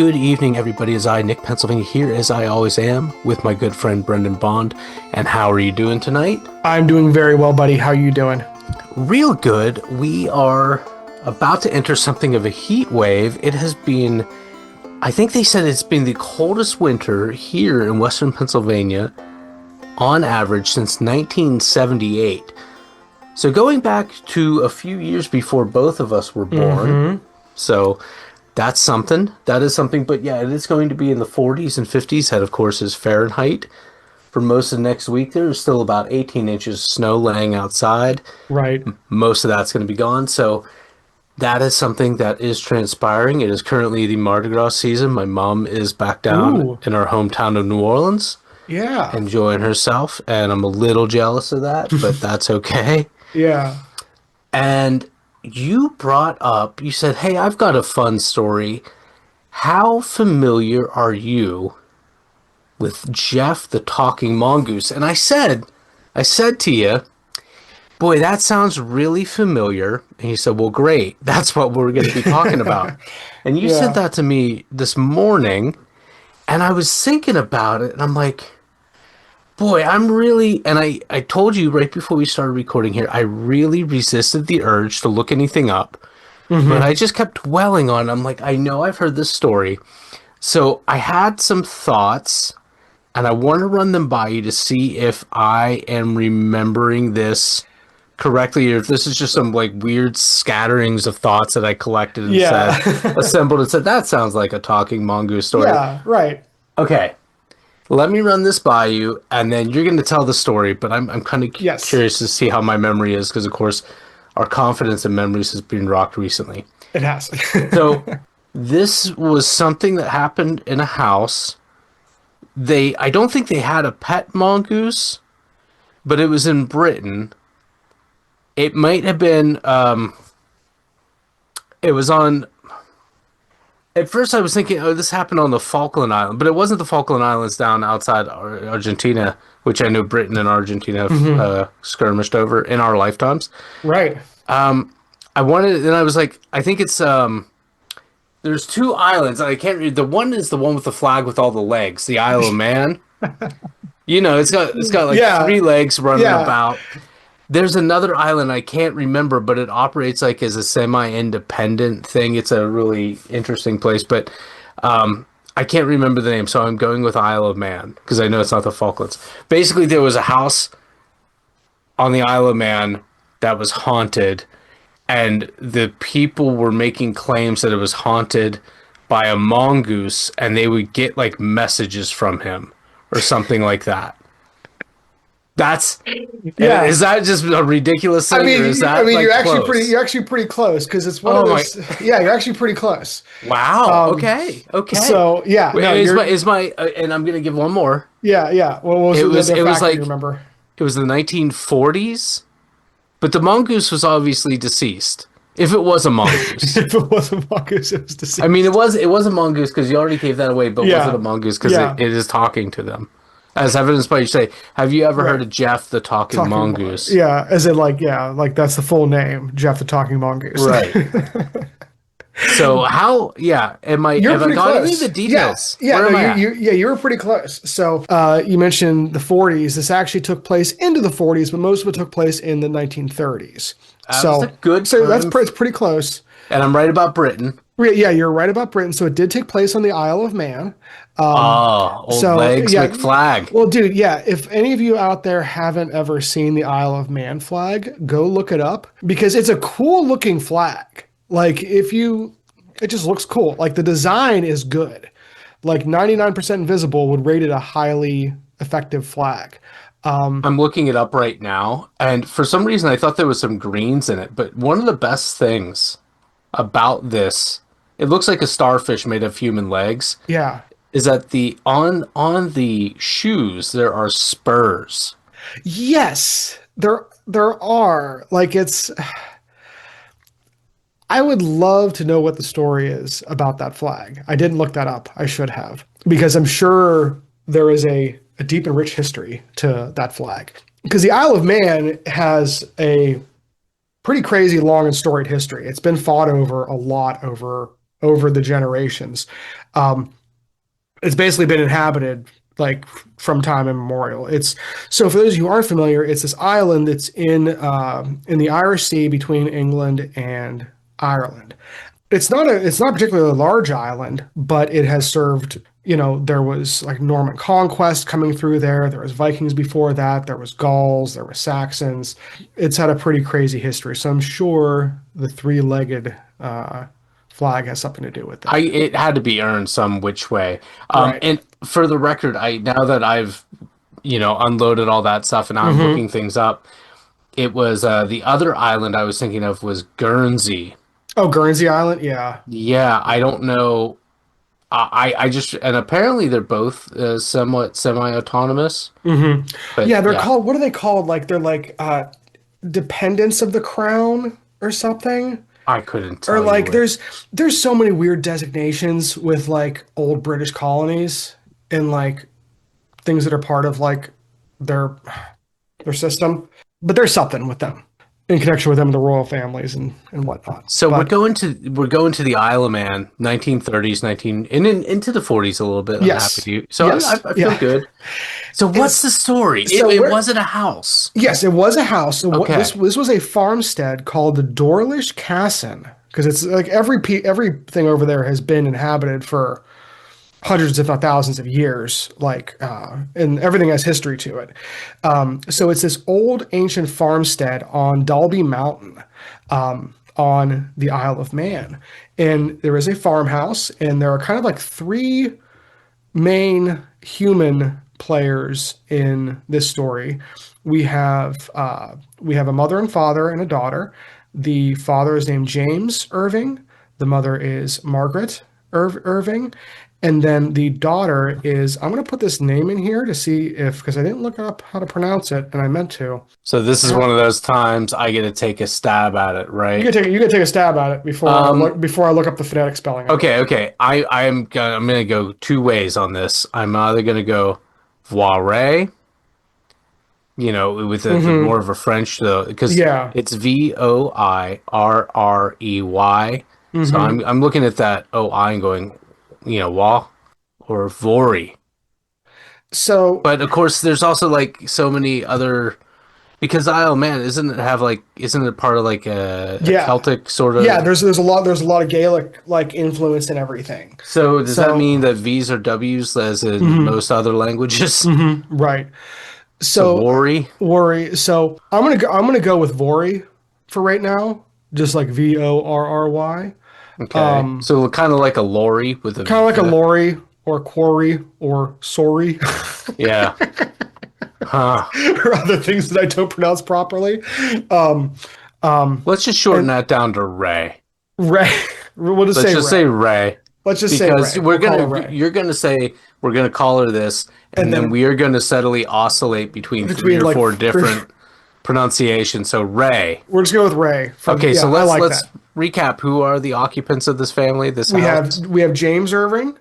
good evening, everybody. As I, Nick Pennsylvania, here as I always am with my good friend Brendan Bond. And how are you doing tonight? I'm doing very well, buddy. How are you doing? Real good. We are about to enter something of a heat wave. It has been, I think they said it's been the coldest winter here in Western Pennsylvania on average since 1978. So going back to a few years before both of us were born. Mm-hmm. So that's something. That is something. But yeah, it is going to be in the 40s and 50s. That, of course, is Fahrenheit. For most of next week, there's still about 18 inches of snow laying outside. Right. Most of that's going to be gone. So that is something that is transpiring. It is currently the Mardi Gras season. My mom is back down in our hometown of New Orleans. Yeah. Enjoying herself. And I'm a little jealous of that, but that's okay. Yeah. And you brought up, you said, hey, I've got a fun story. How familiar are you with Jeff the Talking Mongoose? And I said to you, boy, that sounds really familiar. And he said, well, great. That's what we're going to be talking about. And you said that to me this morning, and I was thinking about it, and I'm like, boy, I'm really, and I told you right before we started recording here, I really resisted the urge to look anything up, but I just kept dwelling on it. I'm like, I know I've heard this story. So I had some thoughts, and I want to run them by you to see if I am remembering this correctly, or if this is just some like weird scatterings of thoughts that I collected and said, assembled and said, that sounds like a talking mongoose story. Yeah, right. Okay. Let me run this by you, and then you're going to tell the story, but I'm kind of curious to see how my memory is, because, of course, our confidence in memories has been rocked recently. It has. So this was something that happened in a house. I don't think they had a pet mongoose, but it was in Britain. It might have been, it was on... At first, I was thinking, oh, this happened on the Falkland Island, but it wasn't the Falkland Islands down outside Argentina, which I know Britain and Argentina have skirmished over in our lifetimes. Right. I wanted, and I was like, I think it's, there's two islands, and I can't read. The one is the one with the flag with all the legs, the Isle of Man. You know, it's got like 3 legs running about. There's another island I can't remember, but it operates like as a semi-independent thing. It's a really interesting place, but I can't remember the name, so I'm going with Isle of Man because I know it's not the Falklands. Basically, there was a house on the Isle of Man that was haunted, and the people were making claims that it was haunted by a mongoose, and they would get like messages from him or something like that. Is that just a ridiculous thing? You're actually pretty close because it's one of those. Yeah, you're actually pretty close. Wow. Okay. So yeah, and I'm gonna give one more. Yeah. Well, what was the fact like, you remember? It was the 1940s, but the mongoose was obviously deceased. If it was a mongoose, it was deceased. I mean, it was a mongoose because you already gave that away. But was it a mongoose because it is talking to them? As evidenced by you say, have you ever heard of Jeff the Talking Mongoose? Yeah, as in like that's the full name, Jeff the Talking Mongoose. Right. So how? Yeah, have I got any of the details? You were pretty close. So you mentioned the 40s. This actually took place into the 40s, but most of it took place in the 1930s. That's pretty close. And I'm right about Britain. Yeah, you're right about Britain. So it did take place on the Isle of Man. Legs McFlag. Well, dude, if any of you out there haven't ever seen the Isle of Man flag, go look it up because it's a cool looking flag. Like it just looks cool. Like the design is good. Like 99% visible would rate it a highly effective flag. I'm looking it up right now, and for some reason I thought there was some greens in it, but one of the best things about this, it looks like a starfish made of human legs. Yeah. Is that on the shoes there are spurs? Yes, there are. Like I would love to know what the story is about that flag. I didn't look that up. I should have, because I'm sure there is a deep and rich history to that flag. Because the Isle of Man has a pretty crazy, long and storied history. It's been fought over a lot over over the generations. Um, it's basically been inhabited like from time immemorial. It's so for those who aren't familiar, it's this island that's in the Irish Sea between England and Ireland. It's not a particularly large island, but it has served, there was like Norman conquest coming through there. There was Vikings before that. There was Gauls. There were Saxons. It's had a pretty crazy history. So I'm sure the three-legged flag has something to do with I that. it had to be earned some which way. Right. And for the record, I now that I've unloaded all that stuff and now I'm Hmm. looking things up, it was the other island I was thinking of was Guernsey. Oh, Guernsey Island. Yeah. Yeah, I don't know. I just and apparently they're both somewhat semi-autonomous. Hmm. But Yeah, they're yeah, called, what are they called? Like they're like dependents of the crown or something. I couldn't Or tell you like it. there's so many weird designations with like old British colonies and like things that are part of like their their system. But there's something with them in connection with them, the royal families and whatnot. So But we're going to the Isle of Man, 1930s, 19 and into the 40s a little bit. I'm happy yes, to. So yes, I feel yeah. good. So what's It's the story? It so it we're wasn't a house. yes, it was a house. So what this Okay. this was a farmstead called the Dorlish Casson because it's like everything over there has been inhabited for hundreds, if not thousands of years, and everything has history to it. So it's this old ancient farmstead on Dalby Mountain, on the Isle of Man. And there is a farmhouse, and there are kind of like three main human players in this story. We have a mother and father and a daughter. The father is named James Irving. The mother is Margaret Irving. And then the daughter is, I'm going to put this name in here to see if, because I didn't look up how to pronounce it, and I meant to. So this is How, one of those times I get to take a stab at it, right? you can take a stab at it Um, before I look up the phonetic spelling of it. okay. I'm gonna go two ways on this. I'm either gonna go Voiré, with the more Hmm. of a French though, because Yeah. it's Voirrey. So Hmm. I'm looking at that OI and going, Wa or Vori. So But of course, there's also like so many other because Isle of Man isn't it part of like a yeah, Celtic sort yeah. of? There's a lot of Gaelic like influence and everything. So does that So mean that V's are W's as in mhm, most other languages? right. So So Worry. worry. So I'm gonna go with Vori for right now, just like Vorry. Okay. So kind of like a lorry with a Kind of like a lorry or quarry or sorry yeah. Huh. or other things that I don't pronounce properly. Um, Let's just shorten and that down to Ray. Ray, we'll just Let's say just say Ray. Ray Let's just say because Ray. We'll call her Ray. you're gonna say we're gonna call her this, And and then then we are gonna steadily oscillate between three between or like four three, different pronunciations. So Ray. we're just going with Ray from Okay, so yeah, I like let's that. recap. Who are the occupants of this family, this We have house? we have James Irving,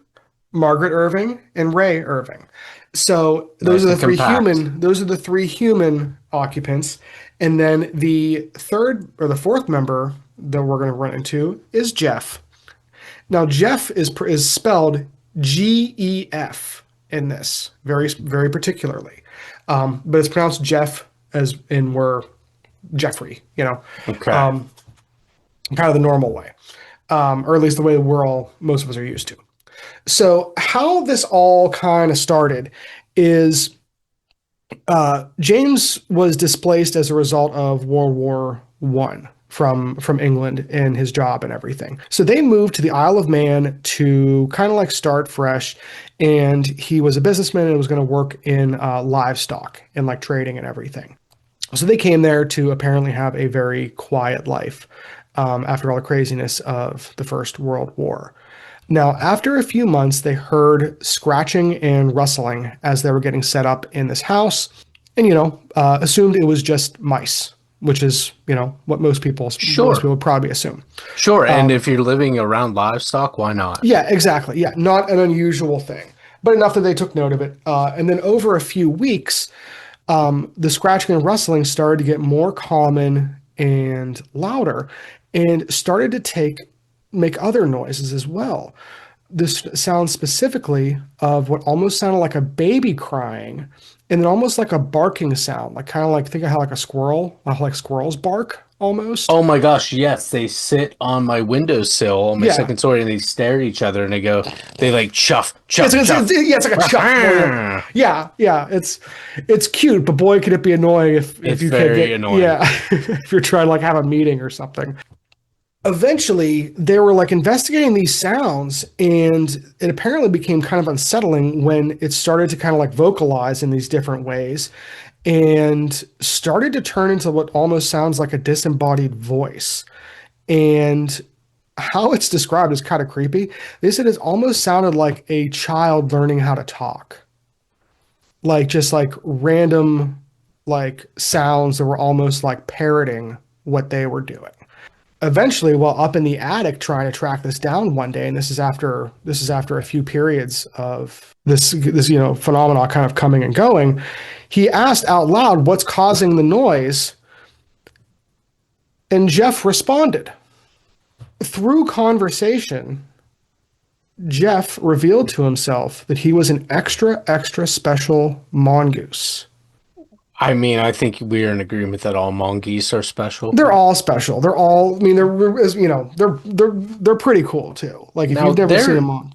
Margaret Irving, and Ray Irving. So Nice and compact. those are the three human occupants. And then the third or the fourth member that we're going to run into is Jeff. Now Jeff is spelled Gef in this very particularly, but it's pronounced Jeff as in we're Jeffrey, Okay. um, kind of the normal way, or at least the way most of us are used to. So how this all kind of started is James was displaced as a result of World War One from England and his job and everything. So they moved to the Isle of Man to kind of like start fresh. And he was a businessman and was going to work in livestock and like trading and everything. So they came there to apparently have a very quiet life after all the craziness of the First World War. Now, after a few months, they heard scratching and rustling as they were getting set up in this house, and assumed it was just mice, which is what most Sure. people would probably assume. Sure. And if you're living around livestock, why not? Yeah, exactly. Yeah, not an unusual thing, but enough that they took note of it. And then over a few weeks, the scratching and rustling started to get more common and louder, and started to take make other noises as well. This sound specifically of what almost sounded like a baby crying, and then almost like a barking sound, like kind of like think of how like a squirrel, how like squirrels bark almost. Oh my gosh, yes, they sit on my windowsill on my Yeah, second story and they stare at each other and they like chuff, it's, chuff, chuff. yeah, it's like a chuff more than yeah, yeah. It's cute, but boy, could it be annoying if It's you can't very get annoying. yeah if you're trying to like have a meeting or something. Eventually they were like investigating these sounds, and it apparently became kind of unsettling when it started to kind of like vocalize in these different ways and started to turn into what almost sounds like a disembodied voice. And how it's described is kind of creepy. They said it almost sounded like a child learning how to talk, like just like random like sounds that were almost like parroting what they were doing. Eventually, while up in the attic trying to track this down one day, and this is after a few periods of this phenomenon kind of coming and going, he asked out loud, "What's causing the noise?" And Jeff responded. Through conversation, Jeff revealed to himself that he was an extra, extra special mongoose. I mean, I think we're in agreement that all mongoose are special. They're all special. They're all, I mean, they're pretty cool too. Like if Now you've never seen a mon,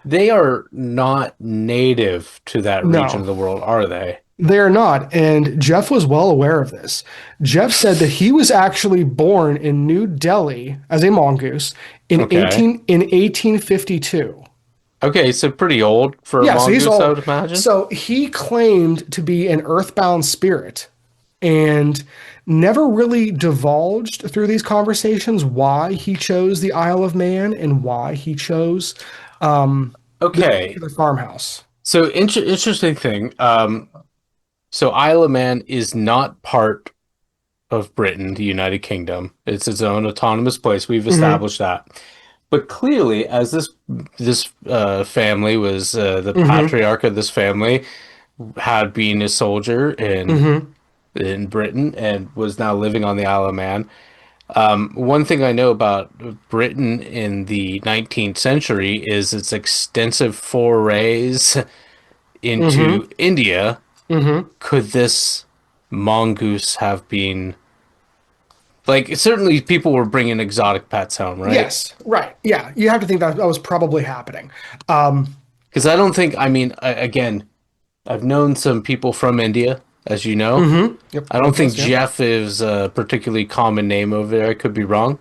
they are not native to that region no, of the world, are they? they're not. And Jeff was well aware of this. Jeff said that he was actually born in New Delhi as a mongoose Okay. in 1852. Okay, so pretty old for a Yeah, so he's mongoose, I old. would imagine. So he claimed to be an earthbound spirit and never really divulged through these conversations why he chose the Isle of Man and why he chose this Okay, particular farmhouse. so interesting thing. So Isle of Man is not part of Britain, the United Kingdom. It's its own autonomous place. We've Hmm. established that. But clearly, as this family was the Hmm. patriarch of this family had been a soldier Hmm. in Britain and was now living on the Isle of Man. One thing I know about Britain in the 19th century is its extensive forays Hmm. into India. Hmm. Could this mongoose have been like certainly people were bringing exotic pets home, right? Yes, right. Yeah, you have to think that that was probably happening. Um, Because I don't think, I mean, again, I've known some people from India, as you know. yep, I don't yep, think yes, yep. Jeff is a particularly common name over there. I could be wrong,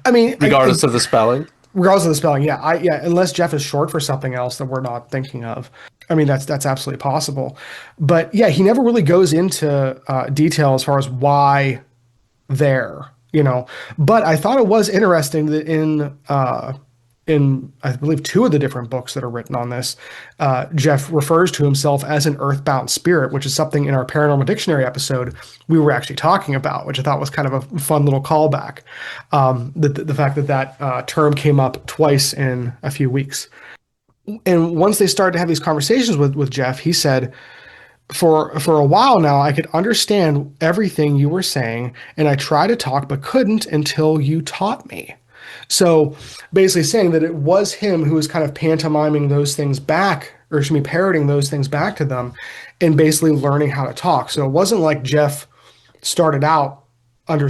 I mean, regardless of the spelling. regardless of the spelling, yeah, yeah, unless Jeff is short for something else that we're not thinking of. I mean, that's absolutely possible. But yeah, he never really goes into detail as far as why there, But I thought it was interesting that in I believe two of the different books that are written on this, Jeff refers to himself as an earthbound spirit, which is something in our paranormal dictionary episode we were actually talking about, which I thought was kind of a fun little callback. The fact that that term came up twice in a few weeks. And once they started to have these conversations with Jeff, he said, for a while now, I could understand everything you were saying, and I tried to talk but couldn't until you taught me. So basically saying that it was him who was kind of pantomiming those things back, or excuse me, parroting those things back to them, and basically learning how to talk. So it wasn't like Jeff started out under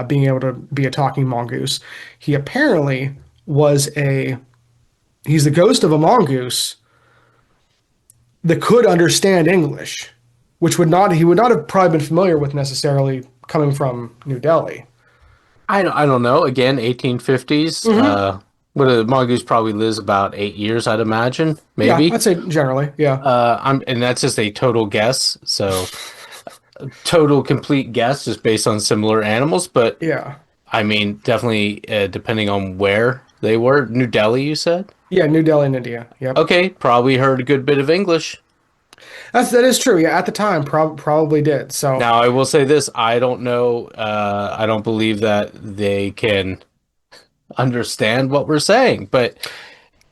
being able to be a talking mongoose. He apparently was a he's the ghost of a mongoose that could understand English, which would not he would not have probably been familiar with necessarily coming from New Delhi. I don't know. Again, 1850s. Hmm. What a mongoose probably lives about 8 years, I'd imagine, Yeah, maybe. I'd say generally, yeah, And that's just a total guess. So total complete guess, just based on similar animals. But yeah, I mean, definitely depending on where they were. New Delhi, you said? yeah. New Delhi in India. Yep, Okay, probably heard a good bit of English. that is true. Yeah, at the time, probably did. So Now, I will say this, I don't know, I don't believe that they can understand what we're saying, but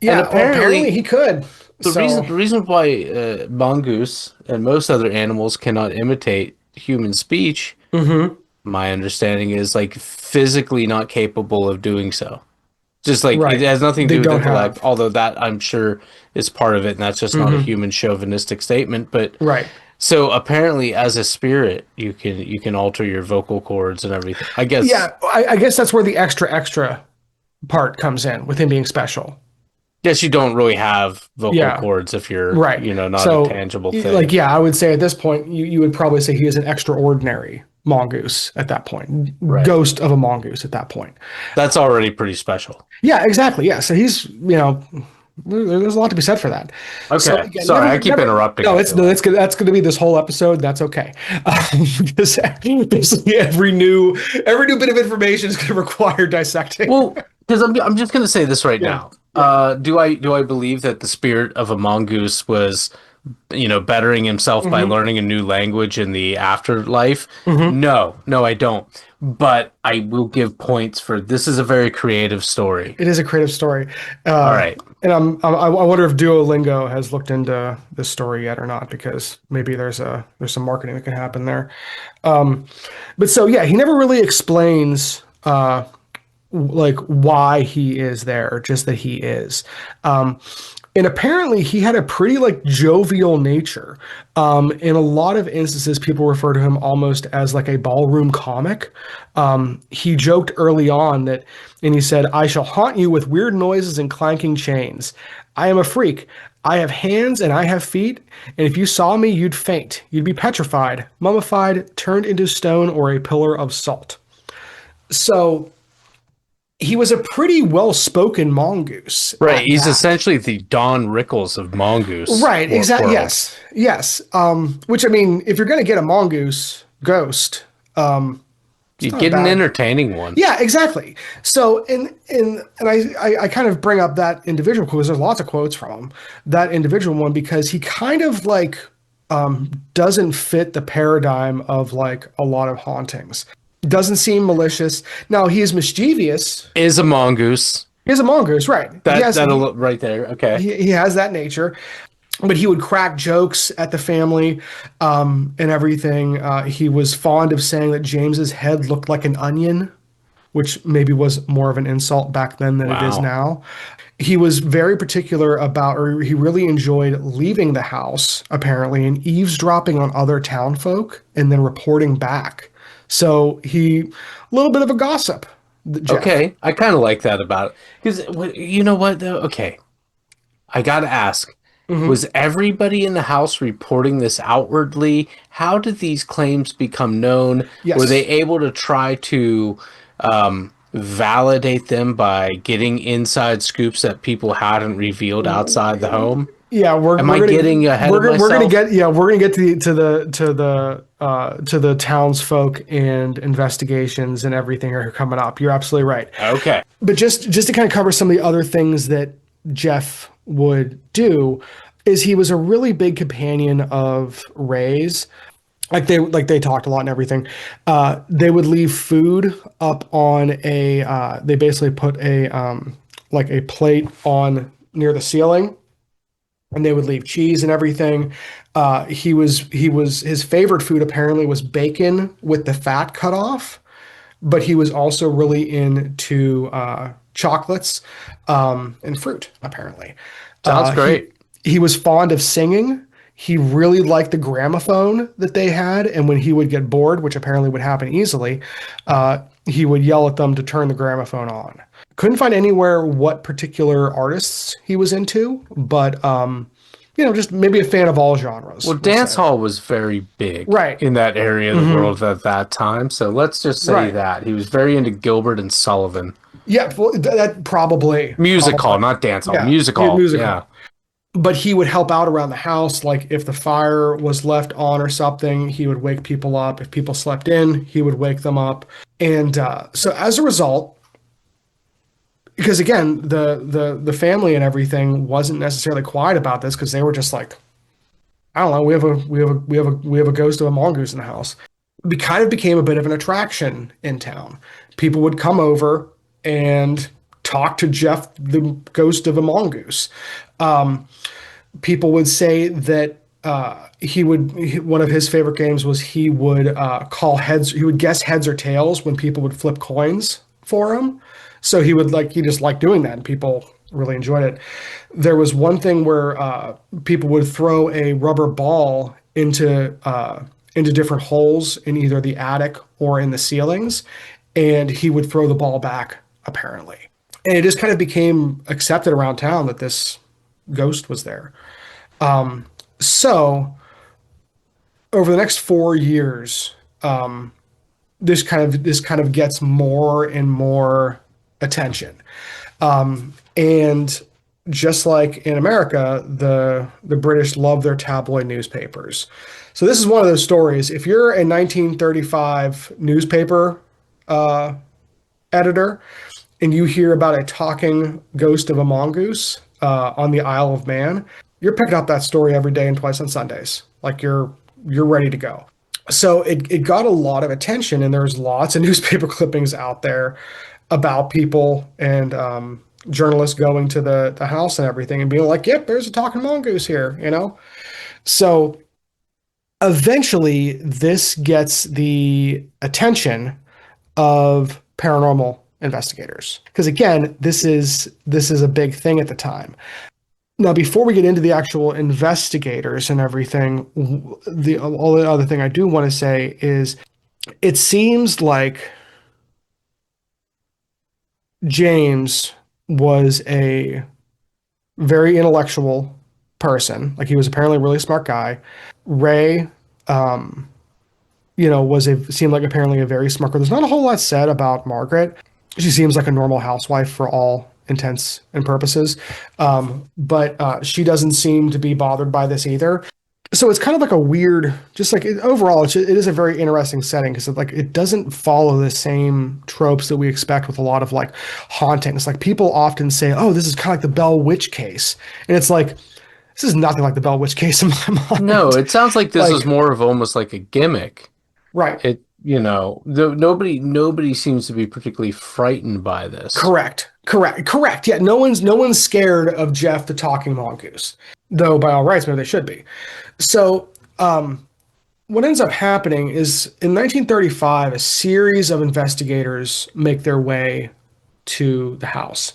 and yeah, well, apparently apparently he could. So the reason why mongoose and most other animals cannot imitate human speech, hmm. my understanding is like physically not capable of doing so. Just like it Right. has nothing to They do with don't intellect, have. although that I'm sure is part of it, and that's just not a Hmm. human chauvinistic statement. But Right. so apparently, as a spirit, you can alter your vocal cords and everything. I guess Yeah, I guess that's where the extra part comes in with him being special. guess you don't really have vocal Yeah. cords if you're, Right. not a So, tangible like, thing. yeah, I would say at this point, you would probably say he is an extraordinary mongoose at that point, Right. ghost of a mongoose at that point. That's already pretty special. Yeah, exactly. Yeah. So he's, there's a lot to be said for that. So Okay. again, Sorry, I keep interrupting, I no, it's feel no, like. that's gonna be this whole episode. That's okay. Because basically every new bit of information is gonna require dissecting. Well, because I'm just gonna say this right Yeah. now. Yeah. Do I believe that the spirit of a mongoose was, bettering himself by Hmm. learning a new language in the afterlife? Hmm. No, no, I don't. But I will give points for this is a very creative story. It is a creative story. All right. And I wonder if Duolingo has looked into this story yet or not, because maybe there's some marketing that can happen there. Um, but so yeah, he never really explains like why he is there, just that he is. Um, and apparently he had a pretty like jovial nature. In a lot of instances, people refer to him almost as like a ballroom comic. He joked early on that, and he said, "I shall haunt you with weird noises and clanking chains. I am a freak. I have hands and I have feet, and if you saw me, you'd faint. You'd be petrified, mummified, turned into stone, or a pillar of salt." So he was a pretty well-spoken mongoose Right. at He's that. essentially the Don Rickles of Mongoose Right, exactly. world. Yes, yes. Which I mean, if you're going to get a mongoose ghost, You it's not a get an bad. entertaining one. Yeah, exactly. So, and I kind of bring up that individual because there's lots of quotes from him. That individual one because he kind of like doesn't fit the paradigm of like a lot of hauntings. Doesn't seem malicious. Now he is mischievous. Is a mongoose. He's a mongoose, right? That'll right there. Okay. He has that nature, but he would crack jokes at the family and everything. He was fond of saying that James's head looked like an onion, which maybe was more of an insult back then than it is Wow. now. He was very particular about, or he really enjoyed leaving the house, apparently, and eavesdropping on other townfolk and then reporting back. So a little bit of a gossip, Jeff. Okay. I kind of like that about it. Because you know what though? Okay. I gotta ask. Hmm. Was everybody in the house reporting this outwardly? How did these claims become known? Were they Yes. able to try to validate them by getting inside scoops that people hadn't revealed outside the home? Yeah, Am I getting ahead of we're gonna myself? get to the townsfolk and investigations and everything are coming up. You're absolutely right. Okay. But just to kind of cover some of the other things that Jeff would do is he was a really big companion of Ray's. Like they talked a lot and everything. They would leave food up on a. They basically put a like a plate on near the ceiling, and they would leave cheese and everything. He was his favorite food apparently was bacon with the fat cut off, but he was also really into chocolates and fruit apparently. Sounds He great. he was fond of singing. He really liked the gramophone that they had, and when he would get bored, which apparently would happen easily, he would yell at them to turn the gramophone on. Couldn't find anywhere what particular artists he was into, but just maybe a fan of all genres, Well, we'll dance say. hall was very big Right. in that area of the Hmm. world at that time. So let's just say Right. that he was very into Gilbert and Sullivan. Yeah, well, that Music hall, probably. not dance hall. Yeah, Music he had hall. music Yeah. hall. But he would help out around the house. Like if the fire was left on or something, he would wake people up. If people slept in, he would wake them up. And so as a result, because again, the family and everything wasn't necessarily quiet about this because they were just like, I don't know, we have a ghost of a mongoose in the house. It kind of became a bit of an attraction in town. People would come over and talk to Jeff, the ghost of a mongoose. People would say that one of his favorite games was he would call heads, he would guess heads or tails when people would flip coins for him. So he just liked doing that, and people really enjoyed it. There was one thing where people would throw a rubber ball into different holes in either the attic or in the ceilings, and he would throw the ball back apparently. And it just kind of became accepted around town that this ghost was there. So over the next 4 years, this kind of gets more and more attention. And just like in America, the British love their tabloid newspapers. So this is one of those stories. If you're a 1935 newspaper editor and you hear about a talking ghost of a mongoose on the Isle of Man, you're picking up that story every day and twice on Sundays. Like you're ready to go. So it got a lot of attention, and there's lots of newspaper clippings out there about people and journalists going to the house and everything and being like, "Yep, there's a talking mongoose here," you know. So eventually, this gets the attention of paranormal investigators because again, this is a big thing at the time. Now, before we get into the actual investigators and everything, the only other thing I do want to say is it seems like James was a very intellectual person. Like he was apparently a really smart guy. Ray, seemed like apparently a very smart girl. There's not a whole lot said about Margaret. She seems like a normal housewife for all intents and purposes. But she doesn't seem to be bothered by this either. So it's kind of like a weird, just like overall, it is a very interesting setting because it doesn't follow the same tropes that we expect with a lot of like hauntings. Like people often say, "Oh, this is kind of like the Bell Witch case," and it's like this is nothing like the Bell Witch case in my No, mind. it sounds like this is Like, more of almost like a gimmick. right. Nobody seems to be particularly frightened by this. Correct. Yeah, no one's scared of Jeff the talking mongoose, though by all rights, maybe they should be. So, what ends up happening is in 1935, a series of investigators make their way to the house.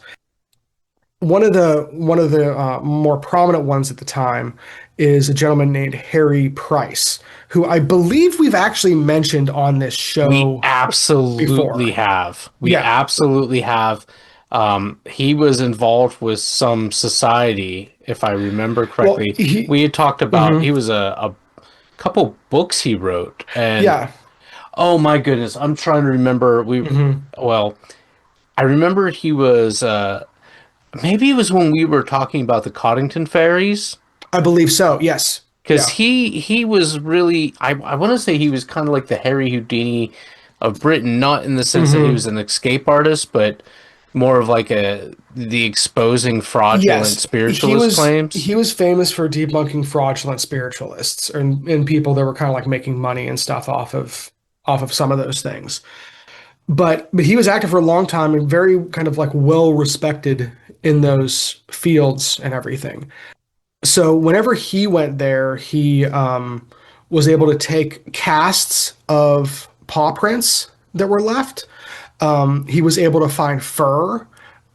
One of the more prominent ones at the time is a gentleman named Harry Price, who I believe we've actually mentioned on this We show absolutely before. have. We Yeah. absolutely have. He was involved with some society, if I remember Well, correctly. We had talked about he was a couple books he wrote, and yeah. oh my goodness, I'm trying to remember. Well, I remember he was maybe it was when we were talking about the Coddington fairies. I believe so. Yes. Because Yeah. he was really I want to say he was kind of like the Harry Houdini of Britain, not in the sense that he was an escape artist, but more of like the exposing fraudulent Yes. He spiritualist was claims. he was famous for debunking fraudulent spiritualists and people that were kind of like making money and stuff off of some of those things. But he was active for a long time and very kind of like well respected in those fields and everything. So whenever he went there, he was able to take casts of paw prints that were left. He was able to find fur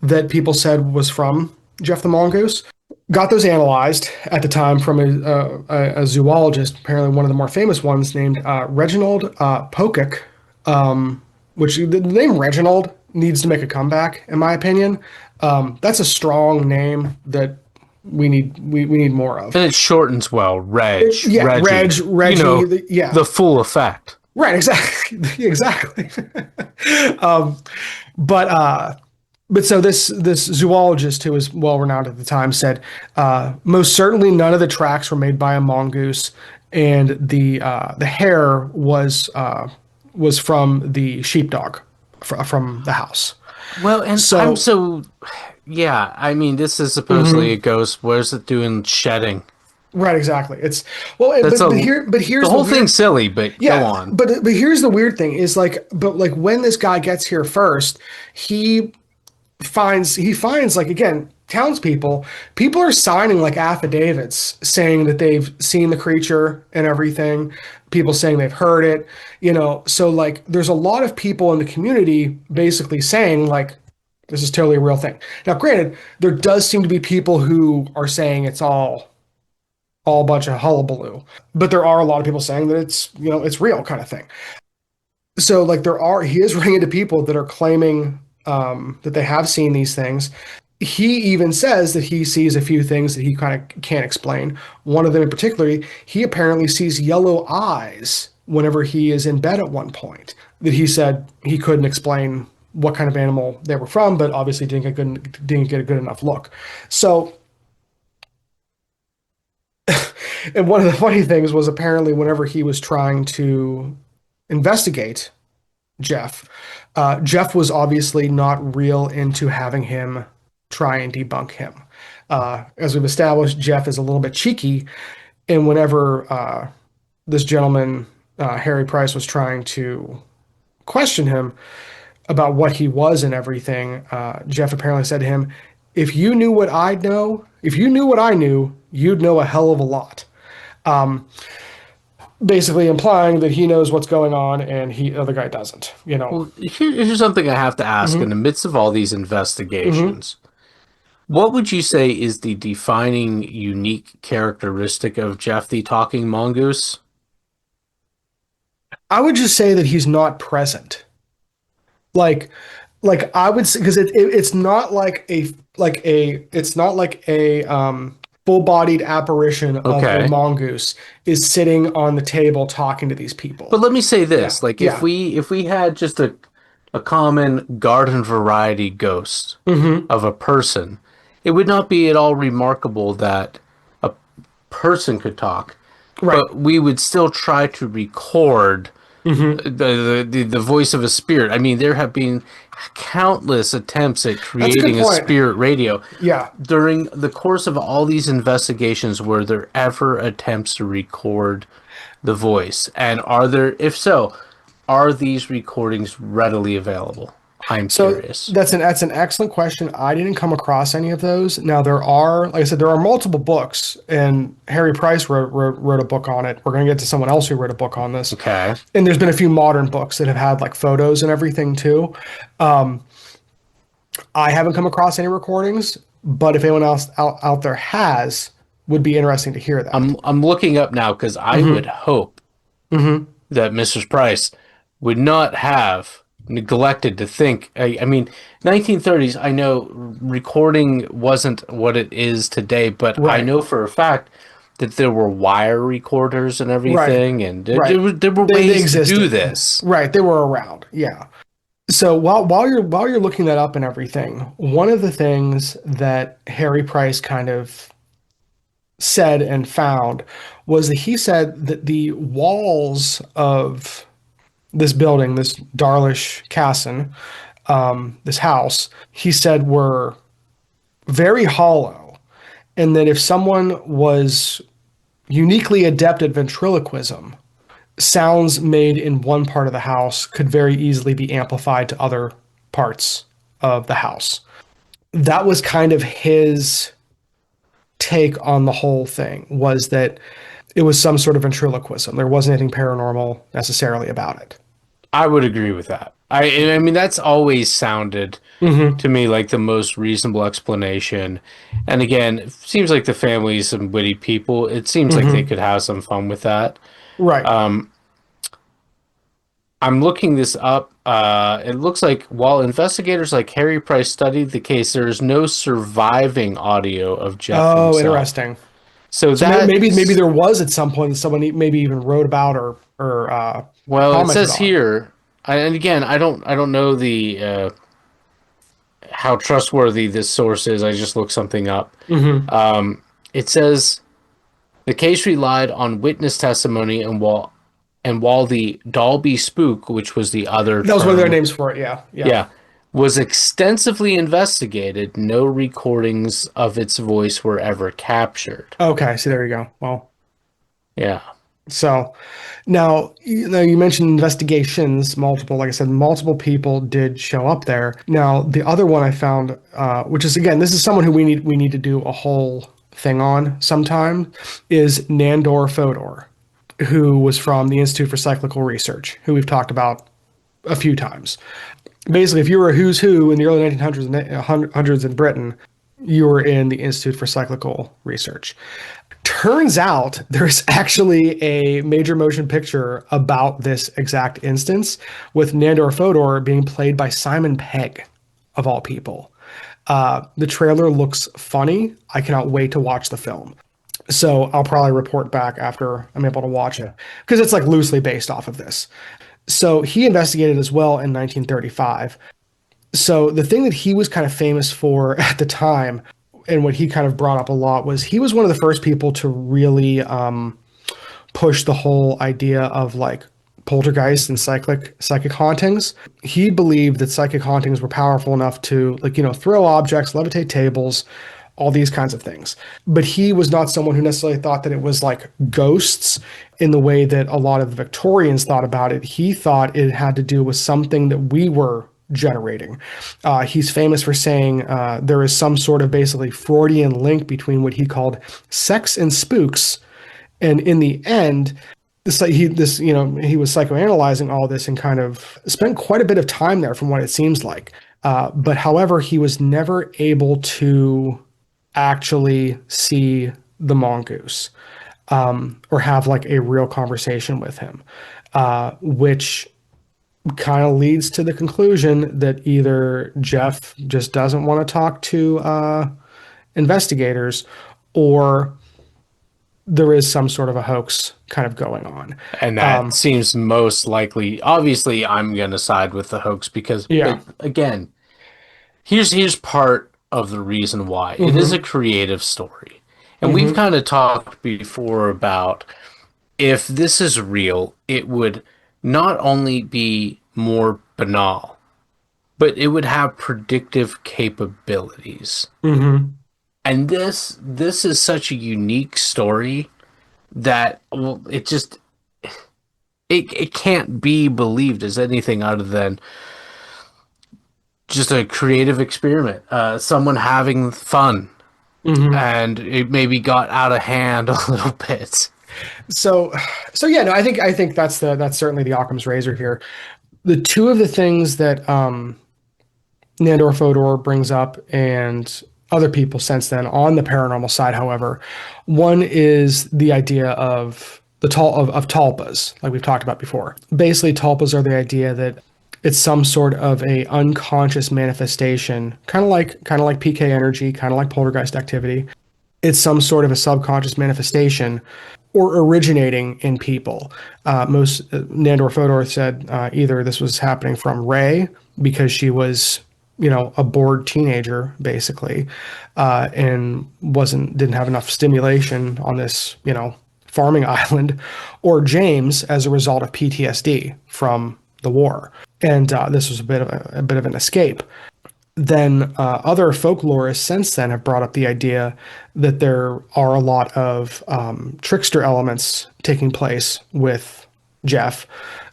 that people said was from Jeff the Mongoose. Got those analyzed at the time from a zoologist, apparently one of the more famous ones, named Reginald Pokick, which the name Reginald needs to make a comeback, in my opinion. That's a strong name that we need more of. And it shortens well, Yeah, Reggie. You Reggie, know, yeah, the full effect. right, exactly, exactly. um, but so this zoologist who was well renowned at the time said most certainly none of the tracks were made by a mongoose, and the hair was from the sheepdog from the house. Well, and I'm So so yeah, I mean this is supposedly a ghost. What is it doing shedding? right, exactly. It's well, That's but the here's the whole weird. thing's silly, but go Yeah, on. but here's the weird thing is like when this guy gets here first, he he finds like again townspeople. People are signing like affidavits saying that they've seen the creature and everything. People saying they've heard it. So like there's a lot of people in the community basically saying like This is totally a real thing. Now, granted, there does seem to be people who are saying it's all a bunch of hullabaloo, but there are a lot of people saying that it's it's real kind of thing. So like he is running into people that are claiming that they have seen these things. He even says that he sees a few things that he kind of can't explain. One of them in particular, he apparently sees yellow eyes whenever he is in bed at one point. That he said he couldn't explain what kind of animal they were from, but obviously didn't get a good enough look. So, and one of the funny things was apparently whenever he was trying to investigate Jeff, Jeff was obviously not real into having him try and debunk him. As we've established, Jeff is a little bit cheeky, and whenever this gentleman, Harry Price, was trying to question him about what he was and everything, Jeff apparently said to him, "If you knew what I know, if you knew what I knew, you'd know a hell of a lot." Basically implying that he knows what's going on and the other guy doesn't. Well, here's something I have to ask. In Hmm. the midst of all these Hmm. investigations, what would you say is the defining unique characteristic of Jeff the Talking Mongoose? I would just say that he's not present. Like, like I would say, because it's not like a full-bodied apparition of a Okay. mongoose is sitting on the table talking to these But people. let me say Yeah, this, like yeah. if we had just a common garden variety ghost Hmm. of a person, it would not be at all remarkable that a person could talk, Right. but we would still try to record Hmm. the voice of a spirit. I mean, there have been countless attempts at That's a good creating a point. spirit radio. Yeah. During the course of all these investigations, were there ever attempts to record the voice? And are there, if so, are these recordings readily available? I'm So curious. that's an excellent question. I didn't come across any of those. Now there are, like I said, there are multiple books, and Harry Price wrote a book on it. We're going to get to someone else who wrote a book on this, Okay. and there's been a few modern books that have had like photos and everything too. Um, I haven't come across any recordings, but if anyone else out there has, would be interesting to hear that. I'm looking up now because I would Hmm. hope Hmm. that Mrs. Price would not have neglected to think. I mean, 1930s, I know recording wasn't what it is today, but I Right, know for a fact that there were wire recorders and right, everything, and right. there were They ways to do existed. this. Right, they were around. Yeah. So while you're looking that up and everything, one of the things that Harry Price kind of said and found was that he said that the walls of this building, this Darlish Castle, this house, he said were very hollow, and that if someone was uniquely adept at ventriloquism, sounds made in one part of the house could very easily be amplified to other parts of the house. That was kind of his take on the whole thing, was that it was some sort of ventriloquism. There wasn't anything paranormal necessarily about it. I would agree with that. I mean, that's always sounded Hmm. to me like the most reasonable explanation. And again, it seems like the family's some witty people. It seems like they Hmm. could have some fun with that. Right. I'm looking this up. It looks like while investigators like Harry Price studied the case, there is no surviving audio of Jeff Oh, himself. interesting. So So maybe that's, there was at some point that someone maybe even wrote about or well, it commented says on. here, and again, I don't know the how trustworthy this source is. I just looked something up. Hmm. It says the case relied on witness testimony, and while the Dalby spook, which was the other That was one of their term, names for it. Yeah. Yeah. yeah, was extensively investigated, no recordings of its voice were ever captured. Okay. So there you go. Well, Yeah. so now, you mentioned investigations, multiple, like I said, multiple people did show up there. Now, the other one I found, which is again, this is someone who we need to do a whole thing on sometime, is Nandor Fodor, who was from the Institute for Cyclical Research, who we've talked about a few times. Basically, if you were a who's who in the early 1900s and hundreds in Britain, you were in the Institute for Cyclical Research. Turns out there's actually a major motion picture about this exact instance with Nandor Fodor being played by Simon Pegg, of all people. The trailer looks funny. I cannot wait to watch the film. So I'll probably report back after I'm able to watch it because it's like loosely based off of this. So he investigated as well in 1935. So the thing that he was kind of famous for at the time, and what he kind of brought up a lot, was he was one of the first people to really push the whole idea of like poltergeist and psychic hauntings. He believed that psychic hauntings were powerful enough to, like, throw objects, levitate tables, all these kinds of things. But he was not someone who necessarily thought that it was like ghosts in the way that a lot of the Victorians thought about it. He thought it had to do with something that we were generating. He's famous for saying there is some sort of basically Freudian link between what he called sex and spooks. And in the end, he was psychoanalyzing all this and kind of spent quite a bit of time there from what it seems like. But however, he was never able to actually see the mongoose or have like a real conversation with him, which kind of leads to the conclusion that either Jeff just doesn't want to talk to investigators, or there is some sort of a hoax kind of going on. And that seems most likely. Obviously, I'm going to side with the hoax because, Yeah. but again, here's part of the reason why. It is Mm-hmm. a creative story. And we've Mm-hmm. kind of talked before about if this is real, it would not only be more banal, but it would have predictive capabilities. Mm-hmm. And this is such a unique story that, well, it can't be believed as anything other than just a creative experiment. Someone having fun, Mm-hmm. and it maybe got out of hand a little bit. So, so yeah, no, I think that's certainly the Occam's razor here. The two of the things that Nandor Fodor brings up and other people since then on the paranormal side, however, one is the idea of of tulpas, like we've talked about before. Basically, tulpas are the idea that it's some sort of a unconscious manifestation, kind of like PK energy, kind of like poltergeist activity. It's some sort of a subconscious manifestation or originating in people. Most Nandor Fodor said either this was happening from Ray because she was, a bored teenager basically, and didn't have enough stimulation on this, farming island, or James as a result of PTSD from the war, and this was a bit of an escape. Then other folklorists since then have brought up the idea that there are a lot of trickster elements taking place with Jeff.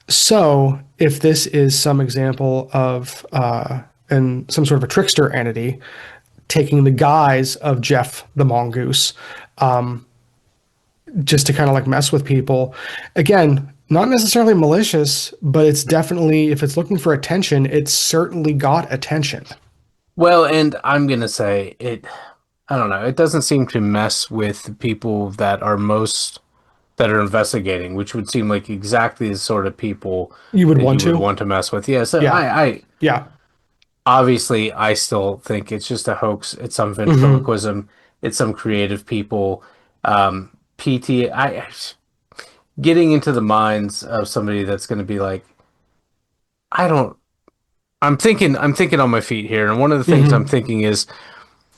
So if this is some example of and some sort of a trickster entity taking the guise of Jeff the mongoose, just to kind of like mess with people, again, not necessarily malicious, but it's definitely, if it's looking for attention, it's certainly got attention. Well, and I'm gonna say it. I don't know. It doesn't seem to mess with the people that are investigating, which would seem like exactly the sort of people You would that want you would to? want to mess with. Yeah. So Yeah. I Yeah. obviously I still think it's just a hoax. It's some Hmm. ventriloquism. It's some creative people. PT. Getting into the minds of somebody that's going to be like, I don't. I'm thinking on my feet here, and one of the things I'm Hmm. thinking is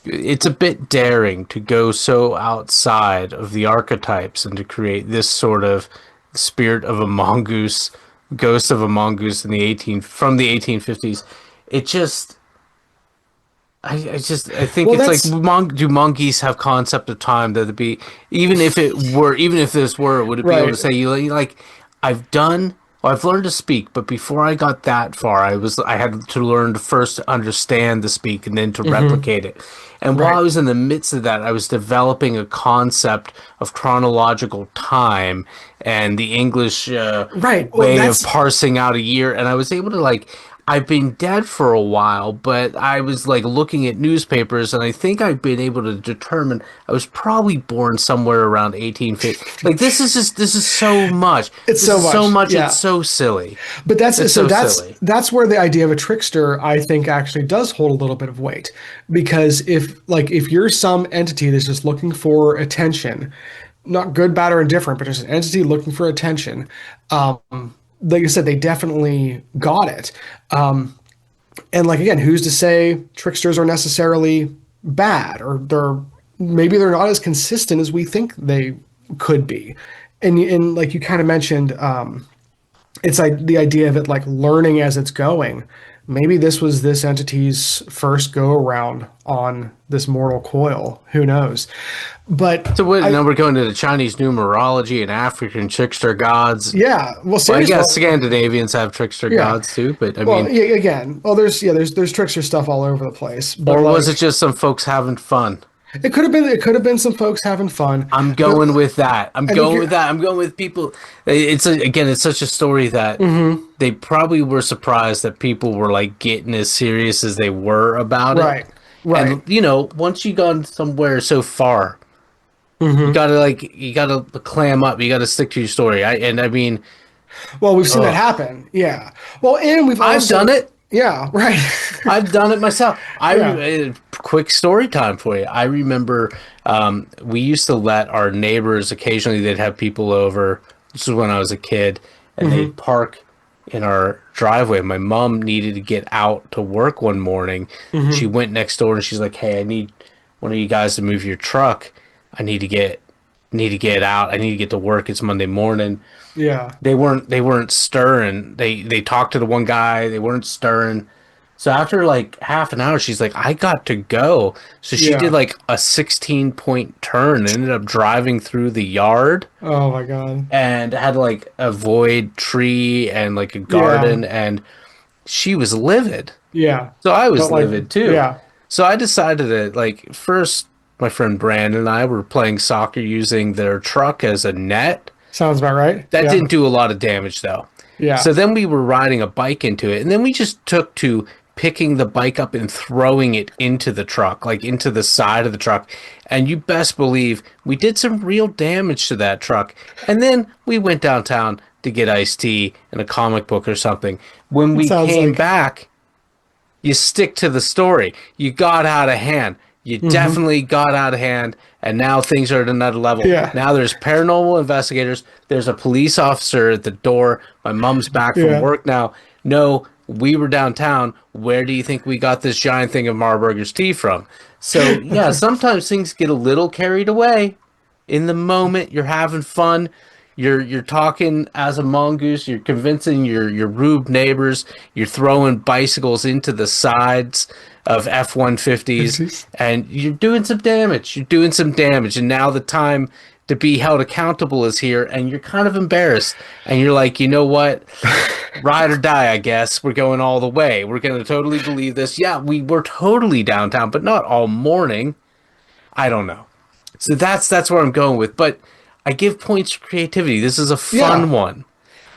it's a bit daring to go so outside of the archetypes and to create this sort of spirit of a mongoose, ghost of a mongoose in the 1850s. It just I think Well, it's like that's do monkeys have concept of time that it'd be even if this were would it be able to right. say like I've done I've learned to speak, but before I got that far I had to learn to first understand the speak and then to Hmm. replicate it. And while I Right. was in the midst of that, I was developing a concept of chronological time and the English Right. Well, way of that's parsing out a year, and I was able to like I've been dead for a while, but I was like looking at newspapers, and I think I've been able to determine I was probably born somewhere around 1850. Like this is so much. It's This so is so much. much. It's Yeah. so silly. But It's so silly. that's where the idea of a trickster, I think, actually does hold a little bit of weight. Because if you're some entity that's just looking for attention, not good, bad, or indifferent, but just an entity looking for attention, like I said, they definitely got it. And like again, who's to say tricksters are necessarily bad, or maybe they're not as consistent as we think they could be. And like you kind of mentioned, it's like the idea of it like learning as it's going. Maybe this was this entity's first go around on this mortal coil. Who knows? But So what, I, now we're going to the Chinese numerology and African trickster gods. yeah, well, Well, I seriously, guess Scandinavians have trickster yeah. gods too, but I Well, mean, yeah, again, well, there's trickster stuff all over the place, but or was like it just some folks having fun? it could have been some folks having fun. I'm But going with that. I'm I think going you're, with that. I'm going with people. Again, it's such a story that mhm, they probably were surprised that people were like getting as serious as they were about it. right, right. And once you gone somewhere so far, Hmm. you gotta clam up. You gotta stick to your story. I mean, Well, we've seen that ugh. happen. Yeah. Well, and we've I've done also, it. yeah, right. I've done it myself. Yeah. Quick story time for you. I remember we used to let our neighbors occasionally they'd have people over. This was when I was a kid, and they'd Hmm. park in our driveway. My mom needed to get out to work one morning. She Hmm. went next door and she's like, "Hey, I need one of you guys to move your truck. I need to get out. I need to get to work. It's Monday morning." Yeah. They weren't stirring. They talked to the one guy. They weren't stirring. So after like half an hour, she's like, "I got to go." So she did Yeah. like a 16-point turn, ended up driving through the yard Oh my God. and had to like avoid tree and like a Yeah. garden, and she was livid. Yeah. So I was Don't like, livid too. yeah. So I decided that like first my friend Brandon and I were playing soccer using their truck as a net. Sounds about right. That Yeah. didn't do a lot of damage though. Yeah. So then we were riding a bike into it, and then we just took to picking the bike up and throwing it into the truck, like into the side of the truck. And you best believe we did some real damage to that truck. And then we went downtown to get iced tea and a comic book or something. When It we sounds came like, back, you stick to the story. You got out of hand. You hmm, definitely got out of hand, and now things are at another level. yeah. Now there's paranormal investigators. There's a police officer at the door. My mom's back from Yeah. work now. No, we were downtown. Where do you think we got this giant thing of Marburger's tea from? So yeah, sometimes things get a little carried away. In the moment, you're having fun. You're talking as a mongoose. You're convincing your rube neighbors. You're throwing bicycles into the sides of F-150s, and you're doing some damage. You're doing some damage, and now the time to be held accountable is here, and you're kind of embarrassed. And you're like, you know what? Ride or die, I guess. We're going all the way. We're going to totally believe this. Yeah, we were totally downtown, but not all morning. I don't know. So that's where I'm going with. But I give points for creativity. This is a fun Yeah. one.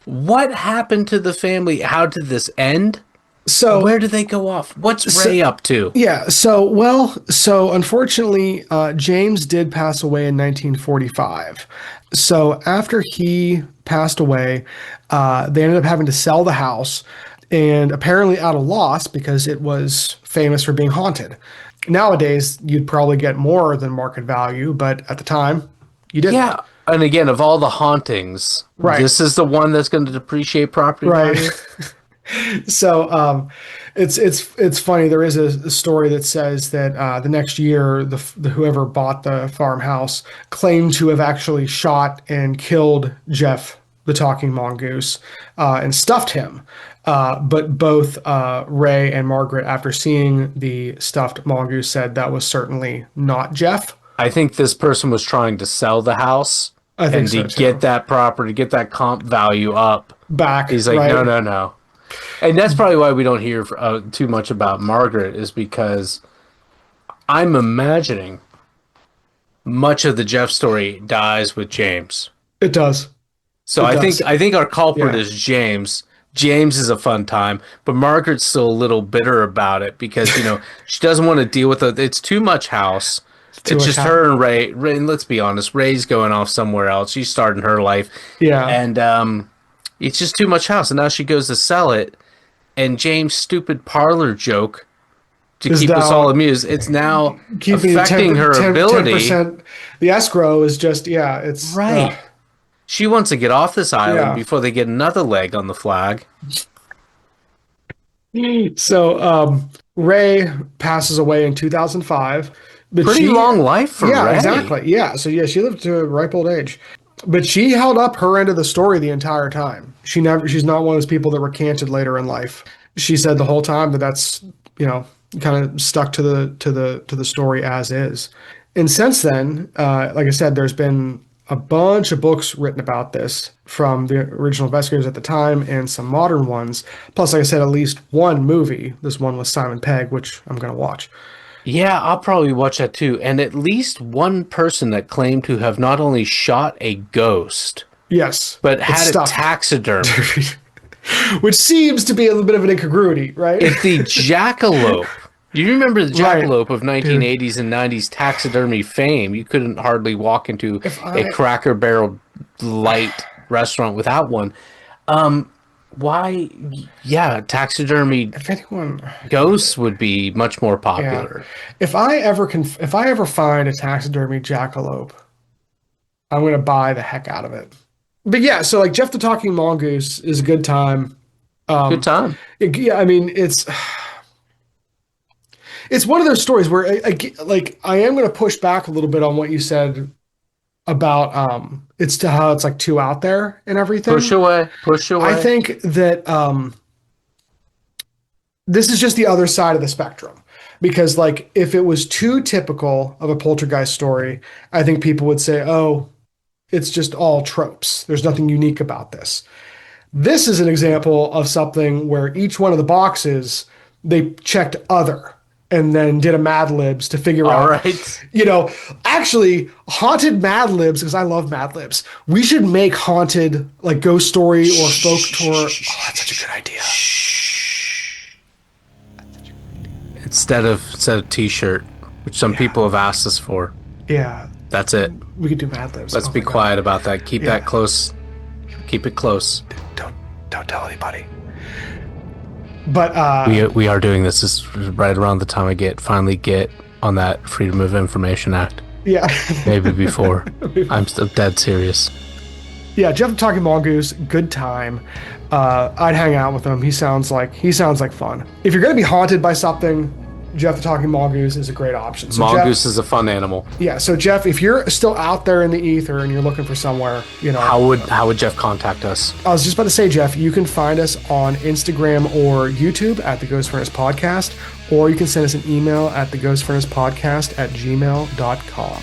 What happened to the family? How did this end? Where So, did they go off? What's so Ray up to? yeah. So unfortunately, James did pass away in 1945. So after he passed away, they ended up having to sell the house, and apparently at a loss because it was famous for being haunted. Nowadays, you'd probably get more than market value, but at the time, you didn't. Yeah. And again, of all the hauntings, Right. this is the one that's going to depreciate property Right. value. So it's funny. There is a story that says that the next year, the whoever bought the farmhouse claimed to have actually shot and killed Jeff, the talking mongoose, and stuffed him. But both Ray and Margaret, after seeing the stuffed mongoose, said that was certainly not Jeff. I think this person was trying to sell the house I think and to so get too. that property, get that comp value up. Back, He's like, no, right? no, no. And that's probably why we don't hear too much about Margaret, is because I'm imagining much of the Jeff story dies with James. It does. So It does. I think our culprit Yeah. is James, James is a fun time, but Margaret's still a little bitter about it because, she doesn't want to deal with it. It's too much house. Too It's much just her and Ray. Ray, and let's be honest, Ray's going off somewhere else. She's starting her life. Yeah. And it's just too much house. And now she goes to sell it. And James' stupid parlor joke to Is keep us all now amused, it's now keeping affecting her ability. 10%. The escrow is just, yeah, it's Right. She wants to get off this island yeah. before they get another leg on the flag. So Ray passes away in 2005. But Pretty long life for yeah, Ray. exactly. Yeah. So yeah, she lived to a ripe old age. But she held up her end of the story the entire time. She's not one of those people that recanted later in life. She said the whole time that's, kind of stuck to the story as is. And since then, like I said, there's been a bunch of books written about this from the original investigators at the time and some modern ones. Plus, like I said, at least one movie. This one with Simon Pegg, which I'm going to watch. Yeah, I'll probably watch that too. And at least one person that claimed to have not only shot a ghost, Yes, but it's had it stuffed. taxidermed. Which seems to be a little bit of an incongruity, right? If the jackalope, do you remember the Right. jackalope of 1980s and 90s taxidermy fame? You couldn't hardly walk into a Cracker Barrel light restaurant without one. Why? Yeah, taxidermy If anyone, ghosts would be much more popular. if I ever find a taxidermy jackalope, I'm gonna buy the heck out of it. But yeah, so like Jeff the Talking Mongoose is a good time. Good time. Yeah, I mean it's one of those stories where I am going to push back a little bit on what you said about it's to how it's like too out there and everything. Push away. I think that this is just the other side of the spectrum because like if it was too typical of a poltergeist story, I think people would say, "Oh, it's just all tropes. There's nothing unique about this." This is an example of something where each one of the boxes they checked other and then did a Mad Libs to figure All out, right. actually haunted Mad Libs, because I love Mad Libs. We should make haunted like ghost story or folk tour. Oh, that's such a good idea. Instead of t-shirt, which some people have asked us for. Yeah. That's it. We could do Mad Libs. Let's be quiet about that. Keep that close. Keep it close. Don't tell anybody. But we are doing this. This is right around the time I finally get on that Freedom of Information Act. Yeah. Maybe before. I'm still dead serious. Yeah, Jeff the Talking Mongoose, good time. I'd hang out with him. He sounds like fun. If you're gonna be haunted by something, Jeff the Talking Mongoose is a great option. So Mongoose Jeff, is a fun animal. yeah. So Jeff, if you're still out there in the ether and you're looking for somewhere, How would Jeff contact us? I was just about to say, Jeff, you can find us on Instagram or YouTube at the Ghost Furnace Podcast, or you can send us an email at theghostfurnacepodcast@gmail.com.